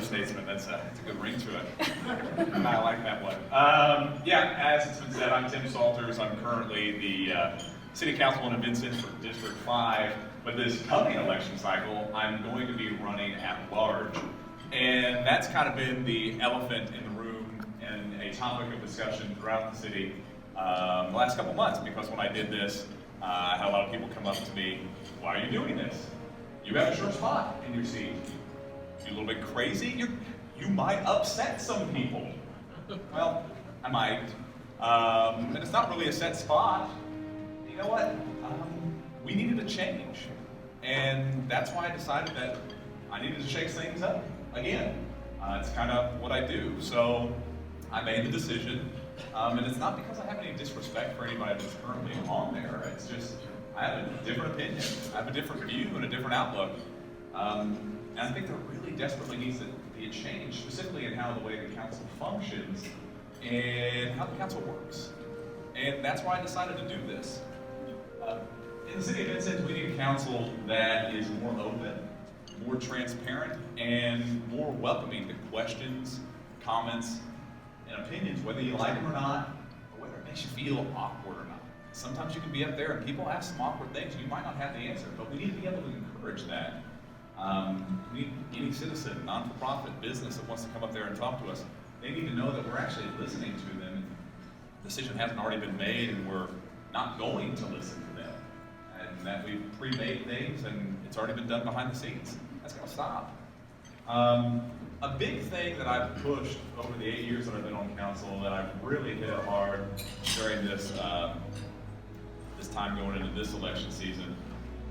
statesman. That's a good ring to it. I like that one. Yeah, as it's been said, I'm Tim Salters. I'm currently the City Councilman in Vincennes for District 5. But this coming election cycle, I'm going to be running at large. And that's kind of been the elephant in the room and a topic of discussion throughout the city the last couple months. Because when I did this, I had a lot of people come up to me, why are you doing this? You have a short spot in your seat. You a little bit crazy? You might upset some people. Well, I might. And it's not really a set spot. You know what? We needed a change. And that's why I decided that I needed to shake things up again. It's kind of what I do. So I made the decision. And it's not because I have any disrespect for anybody that's currently on there. It's just I have a different opinion. I have a different view and a different outlook. And I think there really desperately needs to be a change, specifically in how the way the council functions and how the council works. And that's why I decided to do this. In the city of Vincennes, we need a council that is more open, more transparent, and more welcoming to questions, comments, and opinions, whether you like them or not, or whether it makes you feel awkward or not. Sometimes you can be up there and people ask some awkward things and you might not have the answer, but we need to be able to encourage that. We need any citizen, non-for-profit business that wants to come up there and talk to us, they need to know that we're actually listening to them. The decision hasn't already been made and we're not going to listen to them. And that we've pre-made things and it's already been done behind the scenes. That's going to stop. A big thing that I've pushed over the 8 years that I've been on council that I've really hit hard during this time going into this election season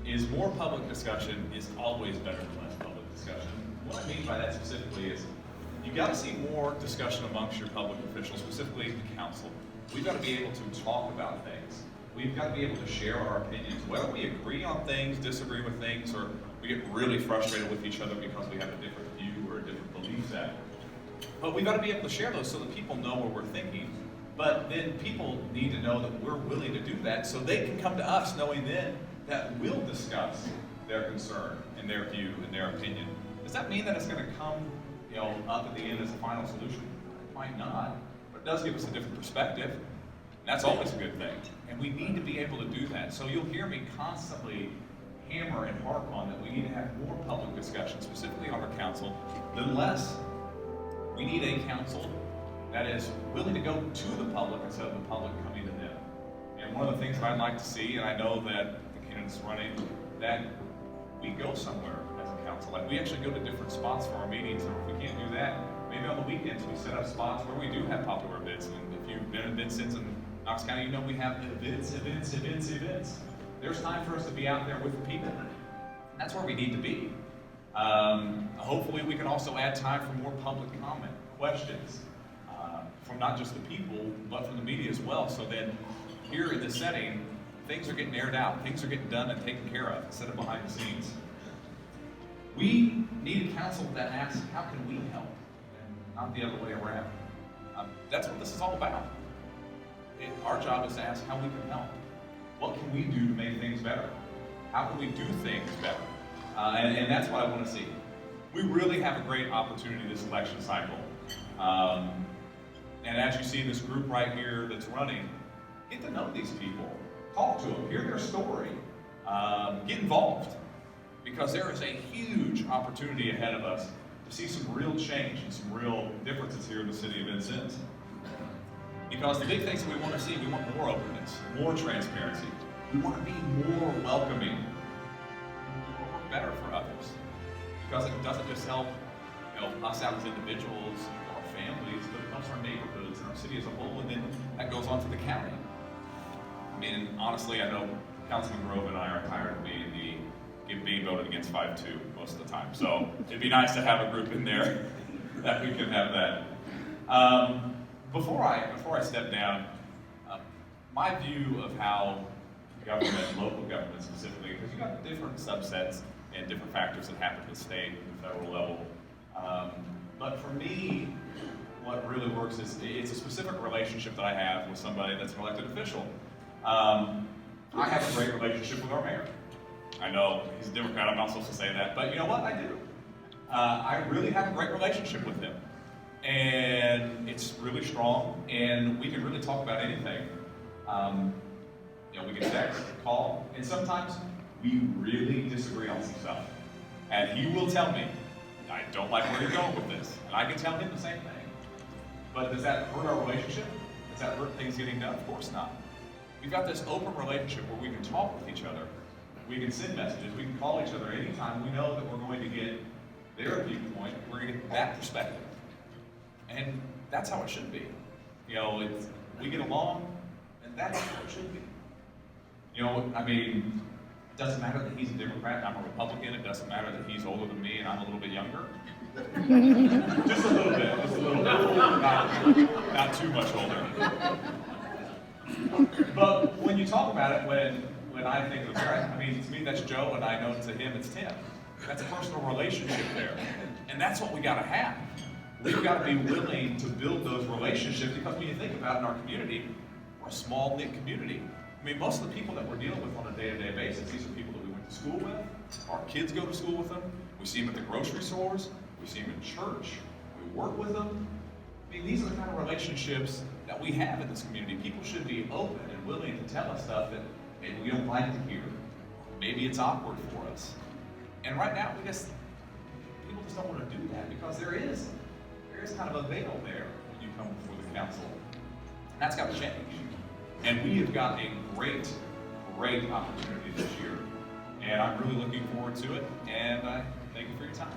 is more public discussion is always better than less public discussion. What I mean by that specifically is you've got to see more discussion amongst your public officials, specifically the council. We've got to be able to talk about things. We've got to be able to share our opinions, whether we agree on things, disagree with things, or we get really frustrated with each other because we have a different view or a different belief set. But we've got to be able to share those so that people know what we're thinking. But then people need to know that we're willing to do that so they can come to us knowing then that we'll discuss their concern and their view and their opinion. Does that mean that it's going to come, up at the end as a final solution? It might not, but it does give us a different perspective. And that's always a good thing. And we need to be able to do that. So you'll hear me constantly hammer and harp on that we need to have more public discussion, specifically on our council, than less. We need a council that is willing to go to the public instead of the public coming to them. And one of the things that I'd like to see, and I know that the candidates running, that we go somewhere as a council. Like we actually go to different spots for our meetings, and if we can't do that, maybe on the weekends we set up spots where we do have popular events. And if you've been in Vincennes and Knox County, you know we have events. There's time for us to be out there with the people. And that's where we need to be. Hopefully we can also add time for more public comment, questions, from not just the people, but from the media as well. So then here in this setting, things are getting aired out, things are getting done and taken care of instead of behind the scenes. We need a council that asks, how can we help? And not the other way around. That's what this is all about. Our job is to ask how we can help. What can we do to make things better? How can we do things better? And that's what I want to see. We really have a great opportunity this election cycle. And as you see this group right here that's running, get to know these people, talk to them, hear their story, get involved. Because there is a huge opportunity ahead of us to see some real change and some real differences here in the city of Vincennes. Because the big things that we want to see, we want more openness, more transparency. We want to be more welcoming, more better for others. Because it doesn't just help us out as individuals, our families, but it helps our neighborhoods and our city as a whole, and then that goes on to the county. I mean, honestly, I know Councilman Grove and I are tired of being voted against 5-2 most of the time. So it'd be nice to have a group in there that we can have that. Before I step down, my view of how government, local government specifically, because you got different subsets and different factors that happen at the state and the federal level. But for me, what really works is it's a specific relationship that I have with somebody that's an elected official. I have a great relationship with our mayor. I know he's a Democrat, I'm not supposed to say that, but you know what? I do. I really have a great relationship with him. And it's really strong, and we can really talk about anything. We can text, call, and sometimes we really disagree on some stuff. And he will tell me, I don't like where you're going with this. And I can tell him the same thing. But does that hurt our relationship? Does that hurt things getting done? Of course not. We've got this open relationship where we can talk with each other. We can send messages. We can call each other anytime we know that we're going to get their viewpoint. We're going to get that perspective. And that's how it should be. We get along, and that's how it should be. It doesn't matter that he's a Democrat and I'm a Republican. It doesn't matter that he's older than me and I'm a little bit younger. Just a little bit. Not too much older. But when you talk about it, when I think of to me that's Joe, and I know to him it's Tim. That's a personal relationship there. And that's what we gotta have. We've got to be willing to build those relationships, because when you think about it, in our community, we're a small knit community. Most of the people that we're dealing with on a day-to-day basis, these are people that we went to school with. Our kids go to school with them. We see them at the grocery stores. We see them in church. We work with them. These are the kind of relationships that we have in this community. People should be open and willing to tell us stuff that maybe we don't like to hear. Maybe it's awkward for us. And right now, people just don't want to do that, because there is kind of a veil there when you come before the council. And that's got to change. And we have got a great opportunity this year. And I'm really looking forward to it. And I thank you for your time.